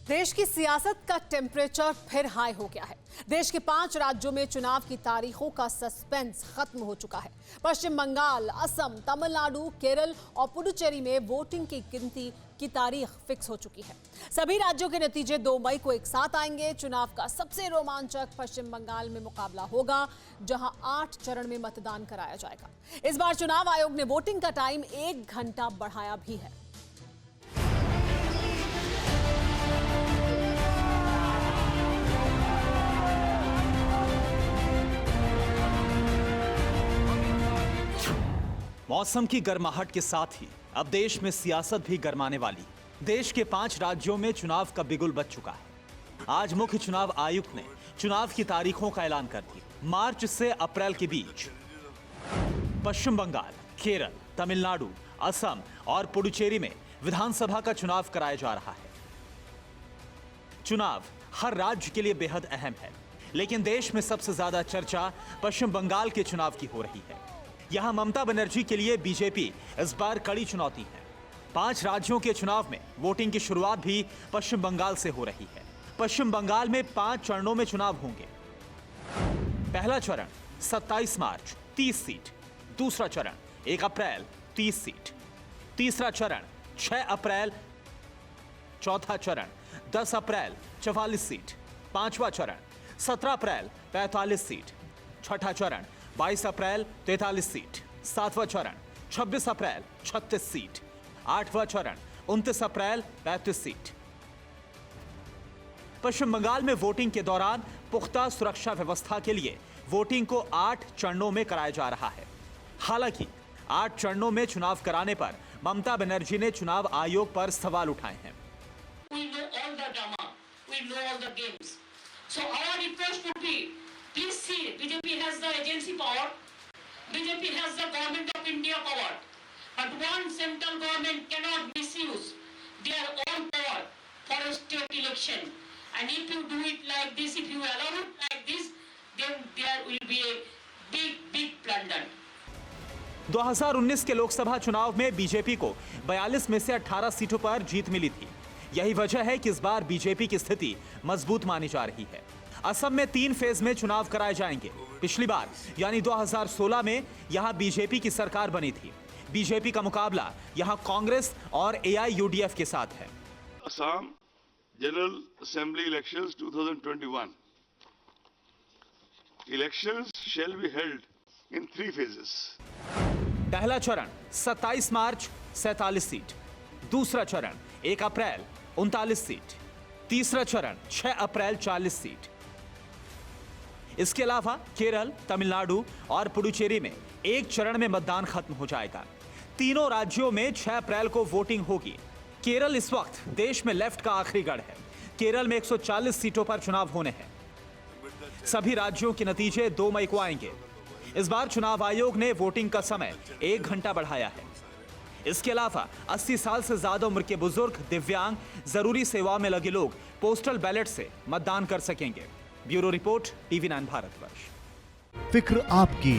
देश की सियासत का टेम्परेचर फिर हाई हो गया है। देश के 5 राज्यों में चुनाव की तारीखों का सस्पेंस खत्म हो चुका है। पश्चिम बंगाल, असम, तमिलनाडु, केरल और पुडुचेरी में वोटिंग की गिनती की तारीख फिक्स हो चुकी है। सभी राज्यों के नतीजे 2 मई को एक साथ आएंगे। चुनाव का सबसे रोमांचक पश्चिम बंगाल में मुकाबला होगा, जहां 8 चरण में मतदान कराया जाएगा। इस बार चुनाव आयोग ने वोटिंग का टाइम 1 घंटा बढ़ाया भी है। मौसम की गर्माहट के साथ ही अब देश में सियासत भी गर्माने वाली। देश के 5 राज्यों में चुनाव का बिगुल बज चुका है। आज मुख्य चुनाव आयुक्त ने चुनाव की तारीखों का ऐलान कर दिया। मार्च से अप्रैल के बीच पश्चिम बंगाल, केरल, तमिलनाडु, असम और पुडुचेरी में विधानसभा का चुनाव कराया जा रहा है। चुनाव हर राज्य के लिए बेहद अहम है, लेकिन देश में सबसे ज्यादा चर्चा पश्चिम बंगाल के चुनाव की हो रही है। यहां ममता बनर्जी के लिए बीजेपी इस बार कड़ी चुनौती है। 5 राज्यों के चुनाव में वोटिंग की शुरुआत भी पश्चिम बंगाल से हो रही है। पश्चिम बंगाल में 5 चरणों में चुनाव होंगे। पहला चरण 27 मार्च 30 सीट, दूसरा चरण 1 अप्रैल 30 सीट, तीसरा चरण 6 अप्रैल, चौथा चरण 10 अप्रैल 44 सीट, पांचवा चरण 17 अप्रैल 45 सीट, छठा चरण 22 अप्रैल 43 सीट, सातवां चरण 26 अप्रैल 36 सीट, आठवां चरण 29 अप्रैल 35 सीट। पश्चिम बंगाल में वोटिंग के दौरान पुख्ता सुरक्षा व्यवस्था के लिए वोटिंग को 8 चरणों में कराया जा रहा है। हालांकि 8 चरणों में चुनाव कराने पर ममता बनर्जी ने चुनाव आयोग पर सवाल उठाए हैं। Please see, BJP has the agency power, BJP has the government of India power, but one central government cannot misuse their own power for a state election. And if you do it like this, if you allow it like this, then there will be a big blunder. 2019 के लोकसभा चुनाव में BJP को 42 में से 18 सीटों पर जीत मिली थी। यही वजह है कि इस बार बीजेपी की स्थिति मजबूत मानी जा रही है। असम में 3 फेज में चुनाव कराए जाएंगे। पिछली बार यानी 2016 में यहां बीजेपी की सरकार बनी थी। बीजेपी का मुकाबला यहां कांग्रेस और एआईयूडीएफ के साथ है। Assam general assembly elections 2021 elections shall be held in 3 phases। पहला चरण 27 मार्च 47 सीट, दूसरा चरण 1 अप्रैल 39 सीट, तीसरा चरण 6 अप्रैल 40 सीट। इसके अलावा केरल, तमिलनाडु और पुडुचेरी में 1 चरण में मतदान खत्म हो जाएगा। तीनों राज्यों में 6 अप्रैल को वोटिंग होगी। केरल इस वक्त देश में लेफ्ट का आखिरी गढ़ है। केरल में 140 सीटों पर चुनाव होने हैं। सभी राज्यों के नतीजे 2 मई को आएंगे। इस बार चुनाव आयोग ने वोटिंग का समय 1 घंटा बढ़ाया है। इसके अलावा 80 साल से ज्यादा उम्र के बुजुर्ग, दिव्यांग, जरूरी सेवाओं में लगे लोग पोस्टल बैलेट से मतदान कर सकेंगे। Bureau report, TV9 Bharatvarsh. फिक्र आपकी,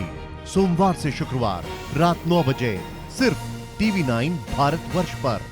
सोमवार से शुक्रवार रात 9 बजे सिर्फ TV9 भारतवर्ष पर।